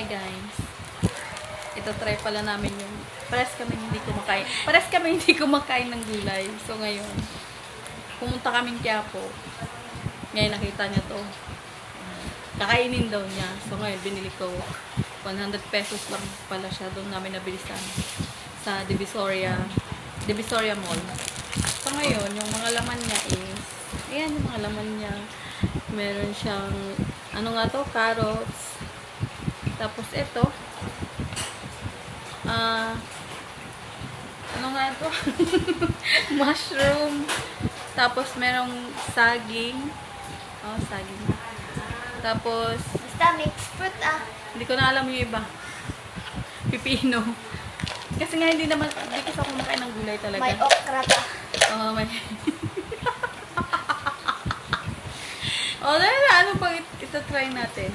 guys. Ito try pala namin yung pares kami hindi kumakain. Pares kami hindi kumakain ng gulay. So ngayon, pumunta kami Quiapo. Ngayon nakita niya to. Kakainin daw niya. So ngayon binili ko 100 pesos lang pala siya. Doon namin nabilisan sa Divisoria Mall. So ngayon, yung mga laman niya is ayan yung mga laman niya. Meron siyang ano nga to? Carrots. Tapos ito ano nga to? Mushroom. Tapos merong saging. Oh, saging. Tapos Basta mixed fruit hindi ko na alam yung iba. Pipino. Kasi nga hindi kasi ako kumakain ng gulay talaga. May okra pa. Oo, may. O, ano pang ito try natin?